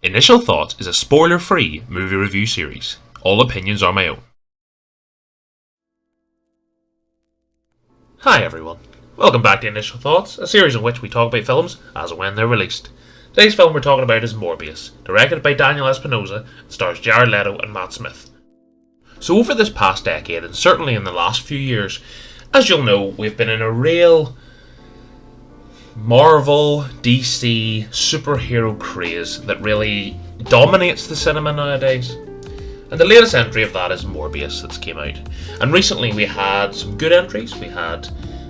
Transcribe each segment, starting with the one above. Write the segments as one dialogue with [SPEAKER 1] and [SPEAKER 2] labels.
[SPEAKER 1] Initial Thoughts is a spoiler-free movie review series. All opinions are my own. Hi everyone, welcome back to Initial Thoughts, a series in which we talk about films as and when they're released. Today's film we're talking about is Morbius, directed by Daniel Espinosa, and stars Jared Leto and Matt Smith. So over this past decade, and certainly in the last few years, as you'll know, we've been in a real Marvel, DC, superhero craze that really dominates the cinema nowadays. And the latest entry of that is Morbius that's came out. And recently we had some good entries. We had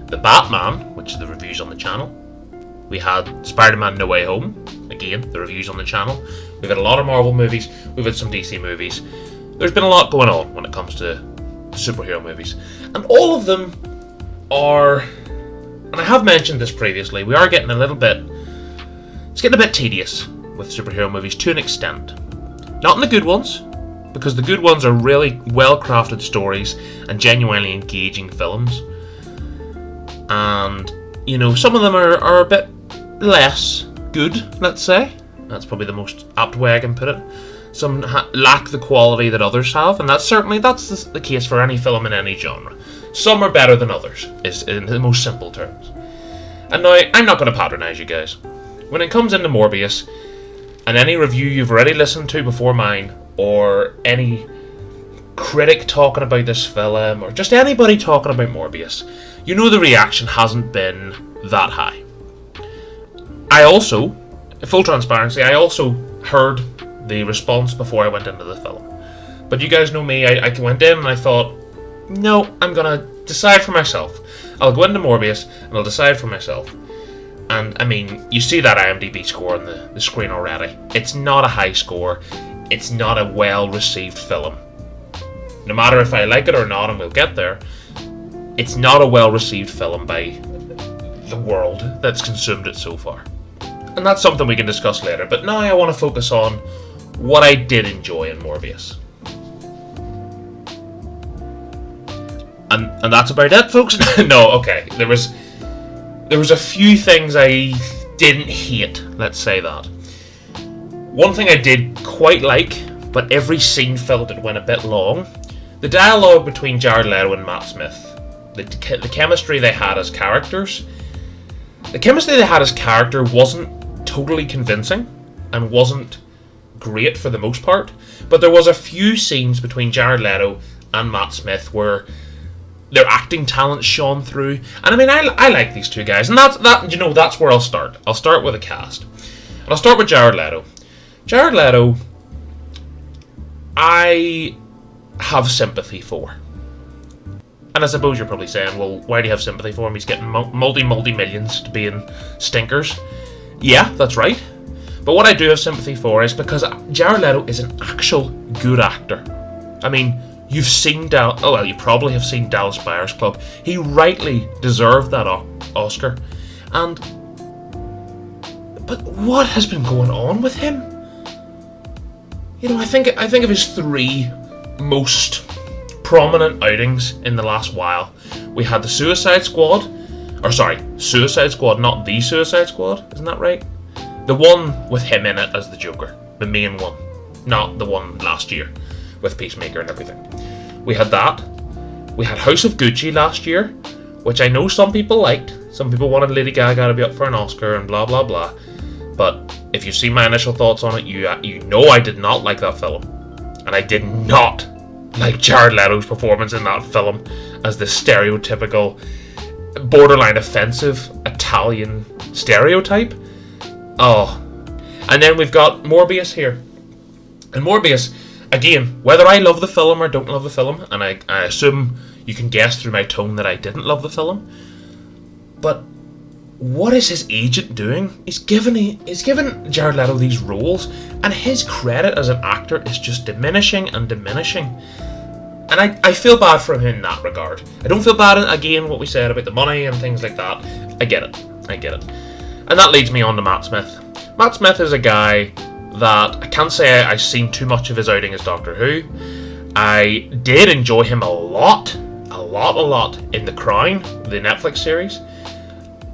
[SPEAKER 1] The Batman, which is the reviews on the channel. We had Spider-Man No Way Home, again, the reviews on the channel. We've had a lot of Marvel movies, we've had some DC movies. There's been a lot going on when it comes to superhero movies. And all of them are, and I have mentioned this previously, we are getting it's getting a bit tedious with superhero movies to an extent. Not in the good ones, because the good ones are really well-crafted stories and genuinely engaging films. And, you know, some of them are a bit less good, let's say. That's probably the most apt way I can put it. Some lack the quality that others have, and that's the case for any film in any genre. Some are better than others, is in the most simple terms. And now, I'm not going to patronise you guys. When it comes into Morbius, and any review you've already listened to before mine, or any critic talking about this film, or just anybody talking about Morbius, you know the reaction hasn't been that high. I also, full transparency, I also heard the response before I went into the film. But you guys know me, I went in and I thought, no, I'm gonna decide for myself. I'll go into Morbius and I'll decide for myself. And I mean, you see that IMDb score on the screen already. It's not a high score. It's not a well-received film. No matter if I like it or not, and we'll get there, it's not a well-received film by the world that's consumed it so far. And that's something we can discuss later, but now I want to focus on what I did enjoy in Morbius. And that's about it, folks. No, okay. There was a few things I didn't hate, let's say that. One thing I did quite like, but every scene felt it went a bit long. The dialogue between Jared Leto and Matt Smith. The chemistry they had as characters. The chemistry they had as character wasn't totally convincing and wasn't great for the most part, but there was a few scenes between Jared Leto and Matt Smith where their acting talent shone through. And I mean, I like these two guys, and that's where I'll start. I'll start with a cast, and I'll start with Jared Leto. Jared Leto, I have sympathy for. And I suppose you're probably saying, well, why do you have sympathy for him? He's getting multi-millions to be in stinkers. Yeah, that's right. But what I do have sympathy for is because Jared Leto is an actual good actor. I mean, you've seen you probably have seen Dallas Buyers Club. He rightly deserved that Oscar. But what has been going on with him? You know, I think of his three most prominent outings in the last while. We had the Suicide Squad, not the Suicide Squad, isn't that right? The one with him in it as the Joker, the main one, not the one last year with Peacemaker and everything. We had that. We had House of Gucci last year, which I know some people liked. Some people wanted Lady Gaga to be up for an Oscar and blah blah blah. But if you see my initial thoughts on it, you know I did not like that film. And I did not like Jared Leto's performance in that film as the stereotypical, borderline offensive Italian stereotype. Oh. And then we've got Morbius here. And Morbius, again, whether I love the film or don't love the film, and I assume you can guess through my tone that I didn't love the film, but what is his agent doing? He's given Jared Leto these roles, and his credit as an actor is just diminishing and diminishing. And I feel bad for him in that regard. I don't feel bad, again, what we said about the money and things like that. I get it. And that leads me on to Matt Smith. Matt Smith is a guy that I can't say I've seen too much of his outing as Doctor Who. I did enjoy him a lot in The Crown, the Netflix series.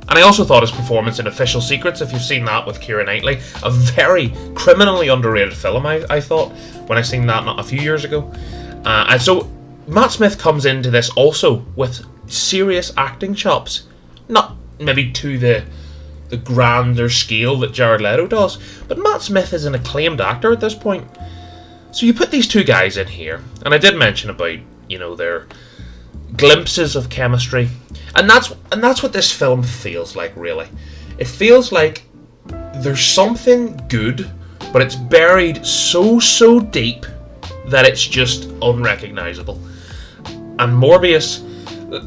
[SPEAKER 1] And I also thought his performance in Official Secrets, if you've seen that with Keira Knightley, a very criminally underrated film, I thought, when I seen that not a few years ago. And so Matt Smith comes into this also with serious acting chops. Not maybe to the grander scale that Jared Leto does, but Matt Smith is an acclaimed actor at this point. So you put these two guys in here, and I did mention about, their glimpses of chemistry, and that's what this film feels like, really. It feels like there's something good, but it's buried so deep that it's just unrecognizable. And Morbius,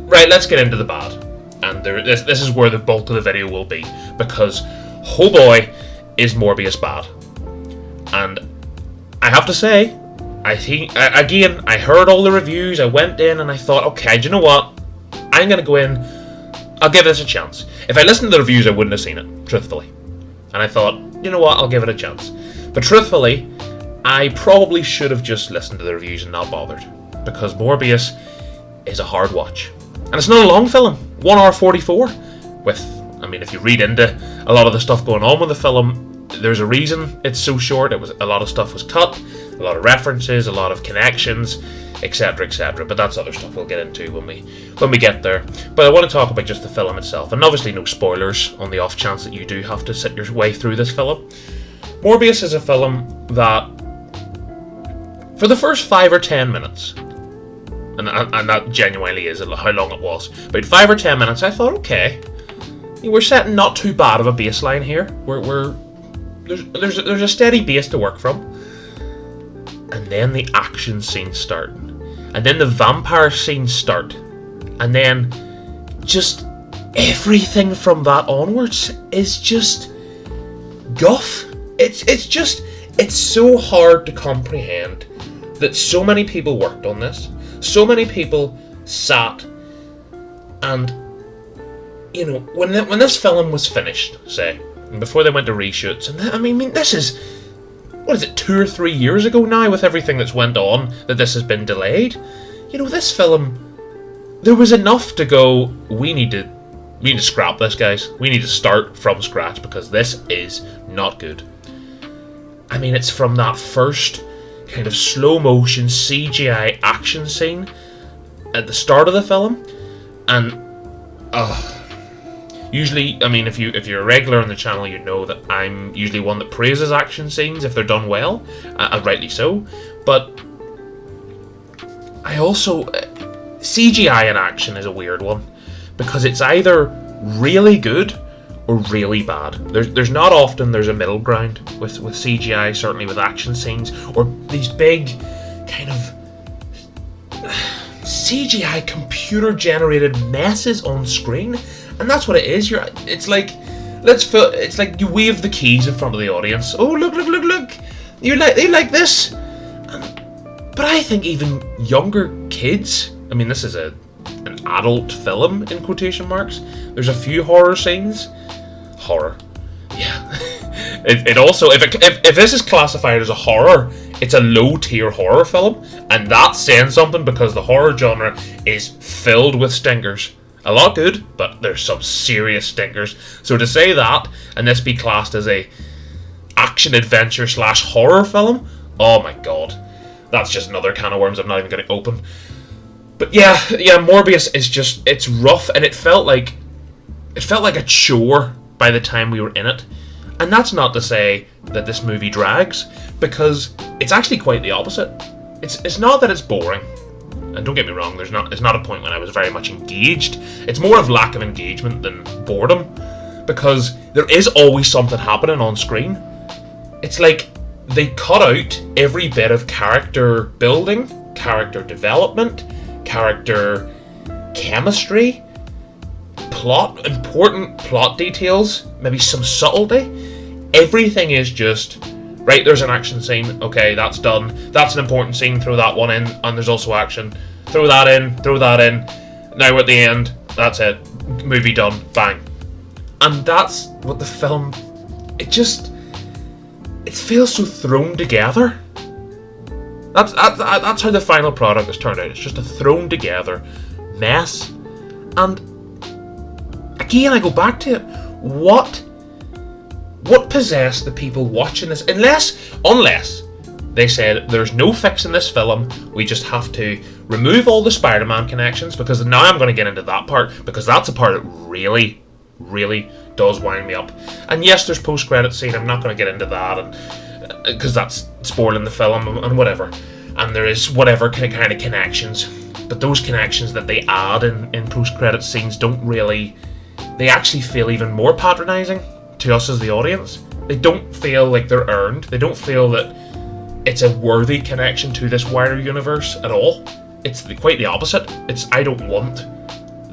[SPEAKER 1] right, let's get into the bad. And this is where the bulk of the video will be, because, oh boy, is Morbius bad. And I have to say, I heard all the reviews, I went in and I thought, okay, do you know what? I'm going to go in, I'll give this a chance. If I listened to the reviews, I wouldn't have seen it, truthfully. And I thought, you know what, I'll give it a chance. But truthfully, I probably should have just listened to the reviews and not bothered, because Morbius is a hard watch. And it's not a long film, 1 hour 44. If you read into a lot of the stuff going on with the film, there's a reason it's so short. A lot of stuff was cut, a lot of references, a lot of connections, etc, etc. But that's other stuff we'll get into when we get there. But I want to talk about just the film itself, and obviously no spoilers on the off chance that you do have to sit your way through this film. Morbius is a film that, for the first 5 or 10 minutes, and that genuinely is how long it was, about 5 or 10 minutes, I thought, okay, we're setting not too bad of a baseline here. There's a steady base to work from. And then the action scenes start, and then the vampire scenes start, and then just everything from that onwards is just guff. It's so hard to comprehend that so many people worked on this. So many people sat and, when this film was finished, say, and before they went to reshoots, and this is, what is it, 2 or 3 years ago now, with everything that's went on, that this has been delayed. This film, there was enough to go, we need to scrap this, guys. We need to start from scratch, because this is not good. It's from that first kind of slow motion CGI action scene at the start of the film, and usually, if you're a regular on the channel, you know that I'm usually one that praises action scenes if they're done well, rightly so. But I also CGI in action is a weird one, because it's either really good or really bad. There's not often there's a middle ground with CGI, certainly with action scenes, or these big kind of CGI computer generated messes on screen. And that's what it is. It's like you wave the keys in front of the audience. Oh, look! They like this. But I think even younger kids. This is an adult film in quotation marks. There's a few horror scenes. Horror, yeah. It also, if this is classified as a horror, it's a low tier horror film, and that's saying something, because the horror genre is filled with stinkers. A lot good, but there's some serious stinkers. So to say that, and this be classed as a action adventure / horror film, oh my god, that's just another can of worms I'm not even going to open. But yeah, Morbius is just, it's rough, and it felt like a chore by the time we were in it. And that's not to say that this movie drags, because it's actually quite the opposite. It's not that it's boring. And don't get me wrong, it's not a point when I was very much engaged. It's more of lack of engagement than boredom, because there is always something happening on screen. It's like they cut out every bit of character building, character development, character chemistry, important plot details, maybe some subtlety. Everything is just, right, there's an action scene, okay, that's done. That's an important scene, throw that one in, and there's also action. Throw that in. Now we're at the end, that's it. Movie done, bang. And that's what the film, it feels so thrown together. That's how the final product has turned out. It's just a thrown together mess. And I again, I go back to it. What possessed the people watching this? Unless they said there's no fixing this film, we just have to remove all the Spider-Man connections, because now I'm going to get into that part, because that's a part that really, really does wind me up. And yes, there's post-credit scene, I'm not going to get into that, and because that's spoiling the film and whatever. And there is whatever kind of connections, but those connections that they add in post-credit scenes don't really, they actually feel even more patronizing to us as the audience. They don't feel like they're earned. They don't feel that it's a worthy connection to this wider universe at all. It's quite the opposite. I don't want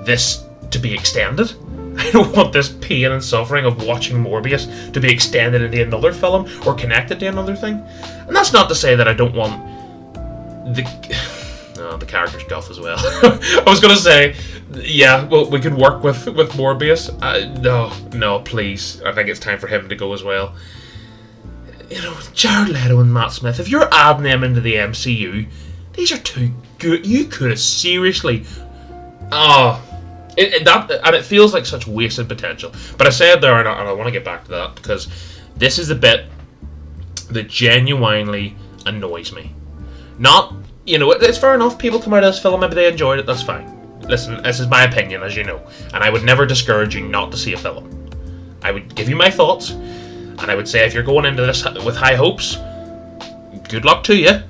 [SPEAKER 1] this to be extended. I don't want this pain and suffering of watching Morbius to be extended into another film or connected to another thing. And that's not to say that I don't want the character's guff as well. I was going to say, yeah, well, we could work with Morbius. No, please. I think it's time for him to go as well. You know, Jared Leto and Matt Smith, if you're adding them into the MCU, these are too good. You could have seriously... it feels like such wasted potential. But I said there, and I want to get back to that, because this is the bit that genuinely annoys me. Not, you know, it's fair enough, people come out of this film, maybe they enjoyed it, that's fine. Listen, this is my opinion, as you know, and I would never discourage you not to see a film. I would give you my thoughts, and I would say if you're going into this with high hopes, good luck to you,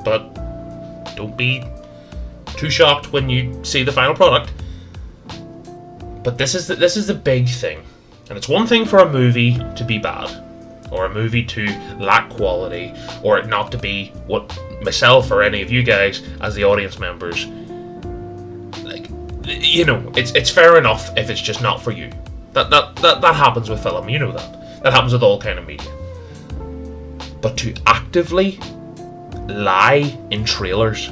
[SPEAKER 1] but don't be too shocked when you see the final product. But this is the big thing, and it's one thing for a movie to be bad, or a movie to lack quality, or it not to be what myself or any of you guys as the audience members, like, you know, it's fair enough if it's just not for you. That happens with film, you know that happens with all kind of media. But to actively lie in trailers,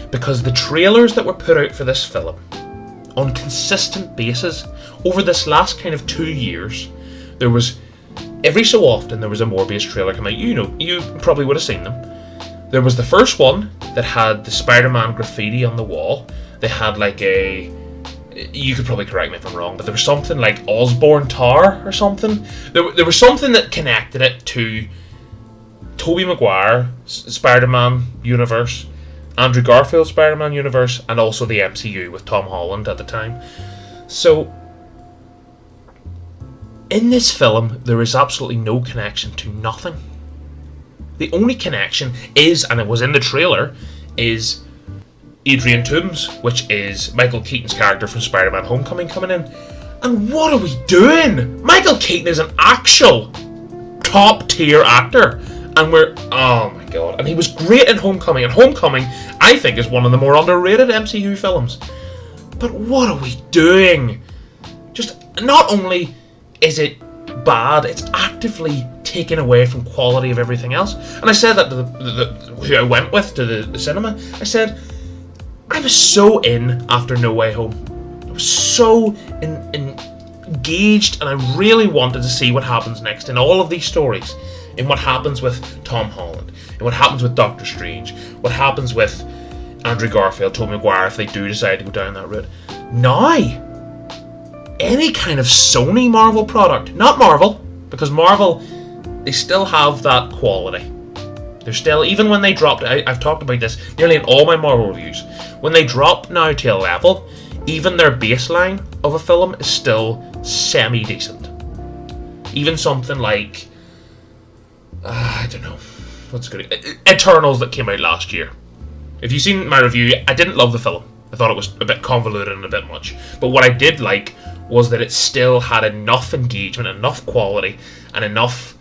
[SPEAKER 1] because the trailers that were put out for this film on a consistent basis over this last kind of 2 years, there was every so often there was a Morbius trailer come out. You know, you probably would have seen them. There was the first one that had the Spider-Man graffiti on the wall. They had like you could probably correct me if I'm wrong, but there was something like Osborn Tower or something. There was something that connected it to Tobey Maguire Spider-Man universe, Andrew Garfield Spider-Man universe, and also the MCU with Tom Holland at the time. So in this film, there is absolutely no connection to nothing. The only connection is, and it was in the trailer, is Adrian Toomes, which is Michael Keaton's character from Spider-Man Homecoming, coming in. And what are we doing? Michael Keaton is an actual top-tier actor. And oh my god. And he was great in Homecoming. And Homecoming, I think, is one of the more underrated MCU films. But what are we doing? Just, not only is it bad, it's actively taken away from quality of everything else. And I said that to who I went with to the cinema. I said, I was so in after No Way Home. I was so engaged, and I really wanted to see what happens next in all of these stories. In what happens with Tom Holland, and what happens with Doctor Strange, what happens with Andrew Garfield, Tobey Maguire, if they do decide to go down that route. Now, any kind of Sony Marvel product, not Marvel, because Marvel, they still have that quality. They're still, even when they dropped, I've talked about this nearly in all my Marvel reviews, when they drop now to a level, even their baseline of a film is still semi-decent. Even something like, I don't know, what's good? Eternals that came out last year. If you've seen my review, I didn't love the film. I thought it was a bit convoluted and a bit much. But what I did like was that it still had enough engagement, enough quality, and enough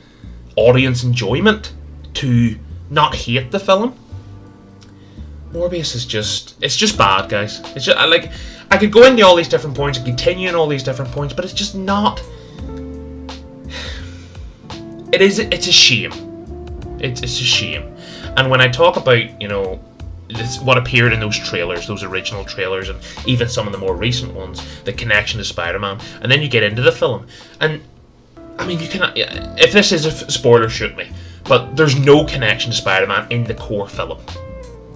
[SPEAKER 1] audience enjoyment to not hate the film. Morbius is it's just bad, guys. It's just, I could go into all these different points and continue in all these different points, but it's just not. It's a shame. It's a shame. And when I talk about, you know, what appeared in those trailers, those original trailers, and even some of the more recent ones, the connection to Spider-Man, and then you get into the film, and I mean, you can, if this is a spoiler, shoot me, but there's no connection to Spider-Man in the core film.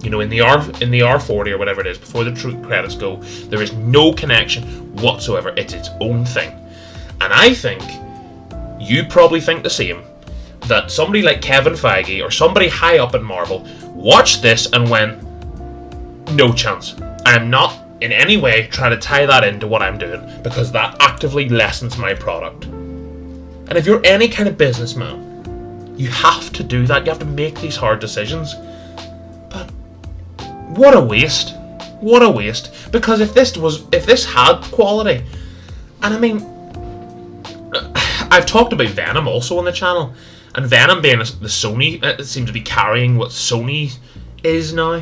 [SPEAKER 1] You know, in the R40 or whatever it is, before the credits go, there is no connection whatsoever. It's its own thing. And I think you probably think the same, that somebody like Kevin Feige or somebody high up in Marvel watched this and went, no chance. I'm not in any way trying to tie that into what I'm doing, because that actively lessens my product. And if you're any kind of businessman, you have to do that. You have to make these hard decisions. But what a waste. What a waste. Because if this had quality, and I mean, I've talked about Venom also on the channel, and Venom being the Sony, it seems to be carrying what Sony is now.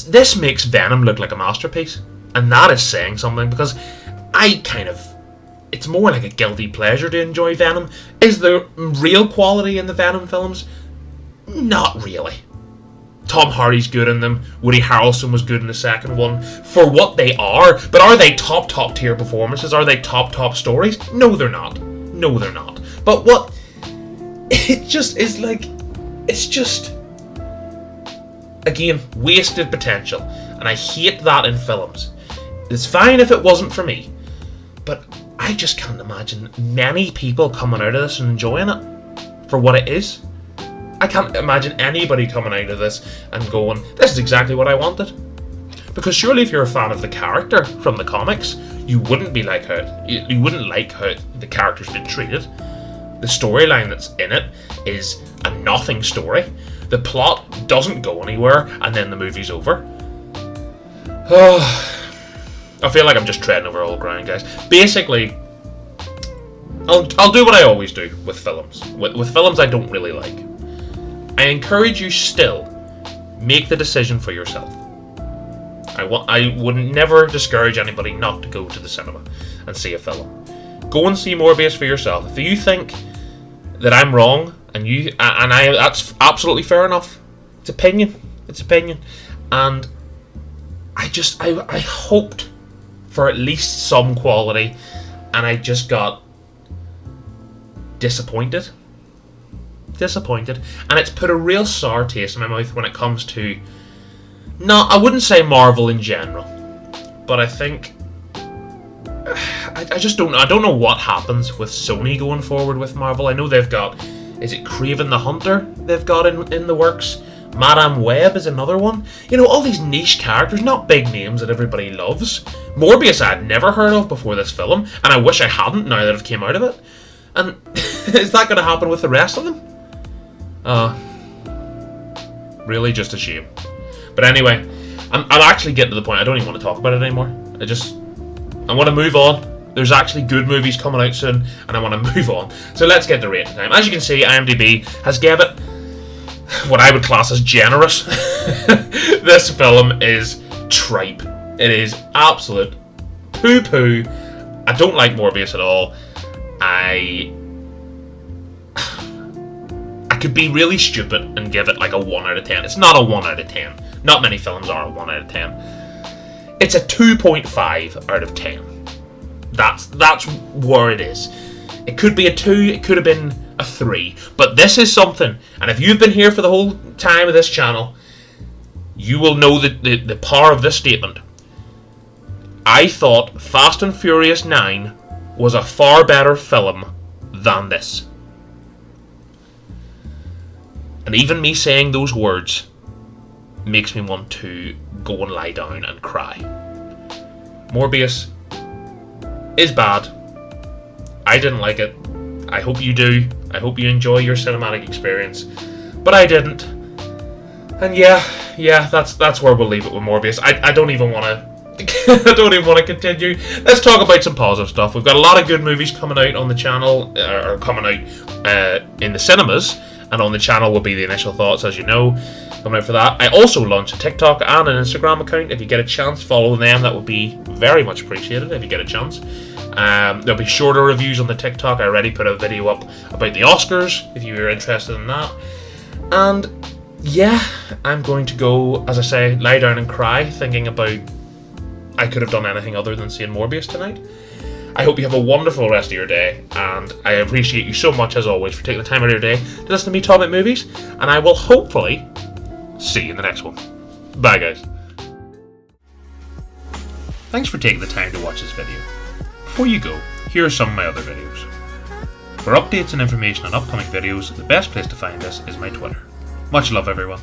[SPEAKER 1] This makes Venom look like a masterpiece, and that is saying something, because it's more like a guilty pleasure to enjoy Venom. Is there real quality in the Venom films? Not really. Tom Hardy's good in them. Woody Harrelson was good in the second one for what they are, but are they top tier performances? Are they top stories? No, they're not. No, they're not. But what it just is like, it's just, again, wasted potential, and I hate that in films. It's fine if it wasn't for me, but I just can't imagine many people coming out of this and enjoying it for what it is. I can't imagine anybody coming out of this and going, this is exactly what I wanted. Because surely if you're a fan of the character from the comics, you wouldn't be like you wouldn't like how the character's been treated. The storyline that's in it is a nothing story. The plot doesn't go anywhere, and then the movie's over. I feel like I'm just treading over old ground, guys. Basically, I'll do what I always do with films. With films I don't really like. I encourage you still, make the decision for yourself. I would never discourage anybody not to go to the cinema and see a film. Go and see Morbius for yourself. If you think that I'm wrong, that's absolutely fair enough. It's opinion. And I hoped for at least some quality, and I just got disappointed. And it's put a real sour taste in my mouth when it comes to, I wouldn't say Marvel in general, but I think I don't know what happens with Sony going forward with Marvel. I know they've got, is it Kraven the Hunter they've got in the works? Madame Web is another one. You know, all these niche characters, not big names that everybody loves. Morbius I had never heard of before this film, and I wish I hadn't now that I've came out of it. And is that going to happen with the rest of them? Really just a shame. But anyway, I'm actually getting to the point I don't even want to talk about it anymore. I want to move on. There's actually good movies coming out soon, and I want to move on. So let's get to rating time. As you can see, IMDb has gave it what I would class as generous. This film is tripe. It is absolute poo-poo. I don't like Morbius at all. I could be really stupid and give it like a 1 out of 10. It's not a 1 out of 10. Not many films are a 1 out of 10. It's a 2.5 out of 10. That's where it is. It could be a 2, it could have been a 3. But this is something, and if you've been here for the whole time of this channel, you will know the power of this statement. I thought Fast and Furious 9 was a far better film than this. And even me saying those words makes me want to go and lie down and cry. Morbius is bad. I didn't like it. I hope you do. I hope you enjoy your cinematic experience. But I didn't. And yeah, that's where we'll leave it with Morbius. I don't even want to I don't even want to continue. Let's talk about some positive stuff. We've got a lot of good movies coming out on the channel, or coming out in the cinemas, and on the channel will be the initial thoughts, as you know, coming out for that. I also launched a TikTok and an Instagram account. If you get a chance, follow them. That would be very much appreciated if you get a chance. There'll be shorter reviews on the TikTok. I already put a video up about the Oscars, if you're interested in that. And yeah, I'm going to go, as I say, lie down and cry, thinking about I could have done anything other than seeing Morbius tonight. I hope you have a wonderful rest of your day, and I appreciate you so much, as always, for taking the time out of your day to listen to me talk about movies, and I will hopefully see you in the next one. Bye guys. Thanks for taking the time to watch this video. Before you go, here are some of my other videos. For updates and information on upcoming videos, the best place to find us is my Twitter. Much love everyone.